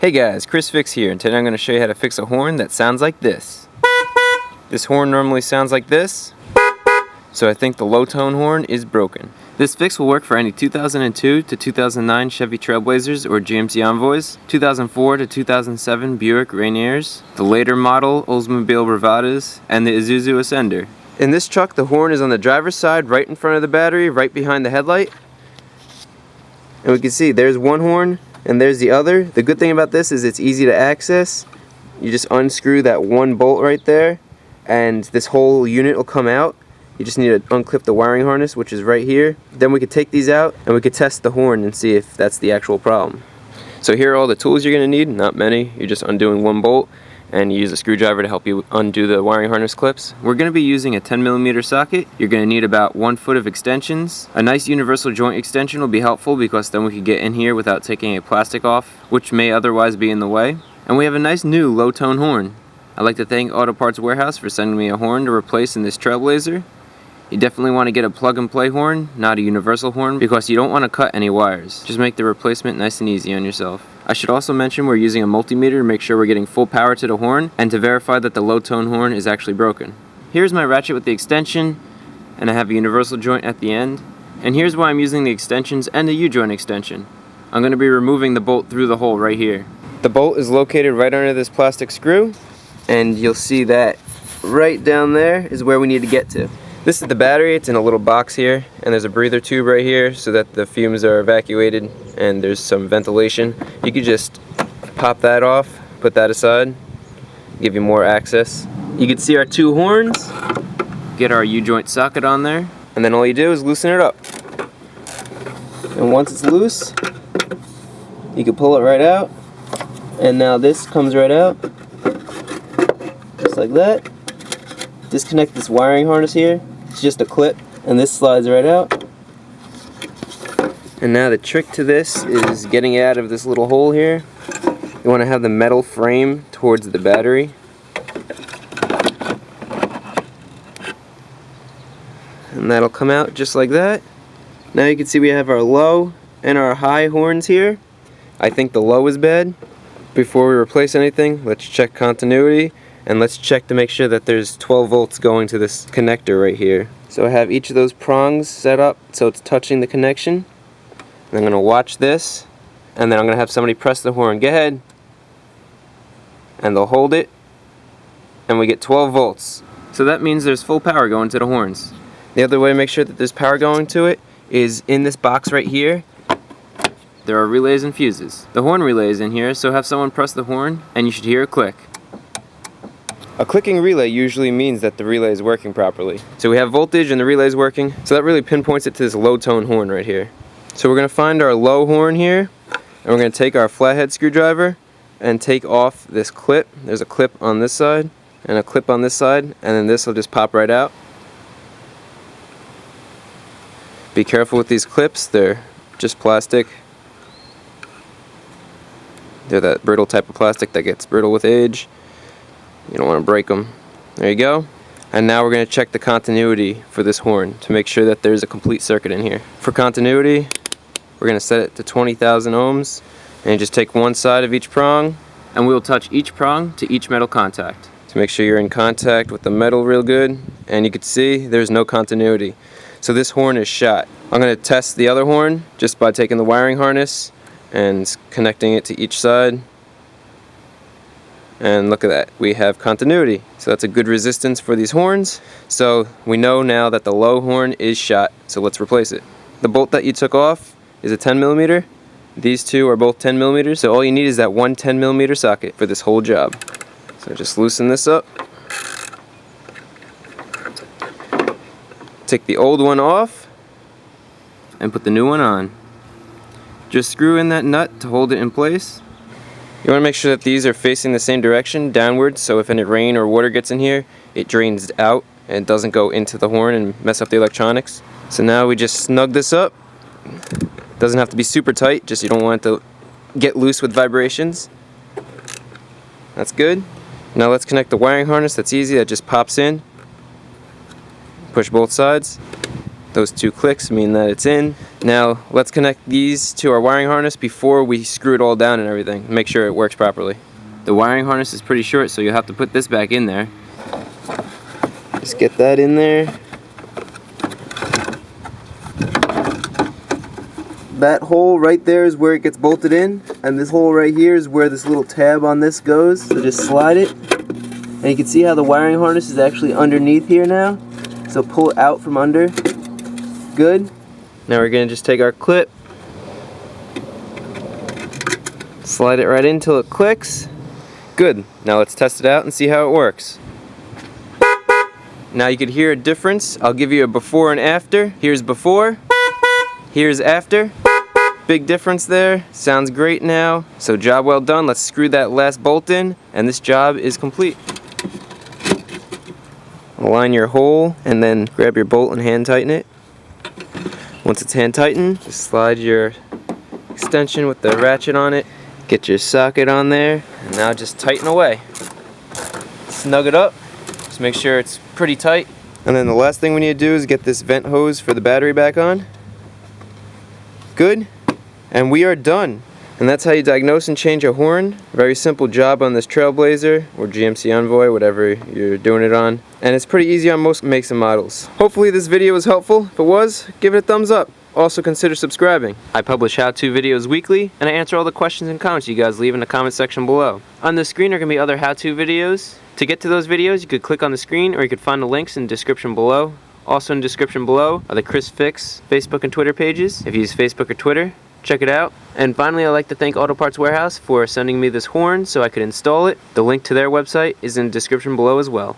Hey guys, Chris Fix here, and today I'm going to show you how to fix a horn that sounds like this. This horn normally sounds like this, so I think the low tone horn is broken. This fix will work for any 2002 to 2009 Chevy Trailblazers or GMC Envoys, 2004 to 2007 Buick Rainiers, the later model Oldsmobile Bravadas, and the Isuzu Ascender. In this truck, the horn is on the driver's side, right in front of the battery, right behind the headlight. And we can see there's one horn and there's the other. The good thing about this is it's easy to access. You just unscrew that one bolt right there and this whole unit will come out. You just need to unclip the wiring harness, which is right here. Then we could take these out and we could test the horn and see if that's the actual problem. So here are all the tools you're going to need, not many. You're just undoing one bolt and you use a screwdriver to help you undo the wiring harness clips. We're going to be using a 10mm socket. You're going to need about 1 foot of extensions. A nice universal joint extension will be helpful because then we can get in here without taking a plastic off, which may otherwise be in the way. And we have a nice new low tone horn. I'd like to thank Auto Parts Warehouse for sending me a horn to replace in this Trailblazer. You definitely want to get a plug and play horn, not a universal horn, because you don't want to cut any wires. Just make the replacement nice and easy on yourself. I should also mention we're using a multimeter to make sure we're getting full power to the horn and to verify that the low tone horn is actually broken. Here's my ratchet with the extension, and I have a universal joint at the end. And here's why I'm using the extensions and the U-joint extension. I'm going to be removing the bolt through the hole right here. The bolt is located right under this plastic screw, and you'll see that right down there is where we need to get to. This is the battery. It's in a little box here, and there's a breather tube right here so that the fumes are evacuated and there's some ventilation. You could just pop that off, put that aside, give you more access. You can see our two horns, get our U-joint socket on there, and then all you do is loosen it up. And once it's loose, you can pull it right out, and now this comes right out, just like that. Disconnect this wiring harness here. It's just a clip, and this slides right out. And now the trick to this is getting it out of this little hole here. You want to have the metal frame towards the battery. And that'll come out just like that. Now you can see we have our low and our high horns here. I think the low is bad. Before we replace anything, let's check continuity. And let's check to make sure that there's 12 volts going to this connector right here. So I have each of those prongs set up so it's touching the connection. And I'm going to watch this, and then I'm going to have somebody press the horn. Go ahead. And they'll hold it, and we get 12 volts. So that means there's full power going to the horns. The other way to make sure that there's power going to it is in this box right here. There are relays and fuses. The horn relay is in here, so have someone press the horn, and you should hear a click. A clicking relay usually means that the relay is working properly. So we have voltage and the relay is working, so that really pinpoints it to this low tone horn right here. So we're going to find our low horn here, and we're going to take our flathead screwdriver and take off this clip. There's a clip on this side and a clip on this side, and then this will just pop right out. Be careful with these clips, they're just plastic. They're that brittle type of plastic that gets brittle with age. You don't want to break them. There you go. And now we're going to check the continuity for this horn to make sure that there's a complete circuit in here. For continuity, we're going to set it to 20,000 ohms, and just take one side of each prong, and we'll touch each prong to each metal contact to make sure you're in contact with the metal real good. And you can see there's no continuity. So this horn is shot. I'm going to test the other horn just by taking the wiring harness and connecting it to each side. And look at that, we have continuity. So that's a good resistance for these horns. So we know now that the low horn is shot, so let's replace it. The bolt that you took off is a 10mm. These two are both 10mm, so all you need is that one 10mm socket for this whole job. So just loosen this up. Take the old one off and put the new one on. Just screw in that nut to hold it in place. You want to make sure that these are facing the same direction, downwards, so if any rain or water gets in here, it drains out and doesn't go into the horn and mess up the electronics. So now we just snug this up. Doesn't have to be super tight, just you don't want it to get loose with vibrations. That's good. Now let's connect the wiring harness. That's easy, that just pops in. Push both sides. Those 2 clicks mean that it's in. Now let's connect these to our wiring harness before we screw it all down and everything. Make sure it works properly. The wiring harness is pretty short, so you'll have to put this back in there. Just get that in there. That hole right there is where it gets bolted in, and this hole right here is where this little tab on this goes. So just slide it, and you can see how the wiring harness is actually underneath here now. So pull it out from under. Good. Now we're going to just take our clip, slide it right in till it clicks. Good. Now let's test it out and see how it works. Now you could hear a difference. I'll give you a before and after. Here's before, here's after. Big difference there. Sounds great now. So job well done. Let's screw that last bolt in, and this job is complete. Align your hole and then grab your bolt and hand tighten it. Once it's hand tightened, just slide your extension with the ratchet on it. Get your socket on there, and now just tighten away. Snug it up. Just make sure it's pretty tight. And then the last thing we need to do is get this vent hose for the battery back on. Good. And we are done. And that's how you diagnose and change a horn. Very simple job on this Trailblazer or GMC Envoy, whatever you're doing it on. And it's pretty easy on most makes and models. Hopefully this video was helpful. If it was, give it a thumbs up. Also consider subscribing. I publish how-to videos weekly, and I answer all the questions and comments you guys leave in the comment section below. On the screen are going to be other how-to videos. To get to those videos, you could click on the screen, or you could find the links in the description below. Also in the description below are the Chris Fix Facebook and Twitter pages. If you use Facebook or Twitter, check it out. And finally, I'd like to thank Auto Parts Warehouse for sending me this horn so I could install it. The link to their website is in the description below as well.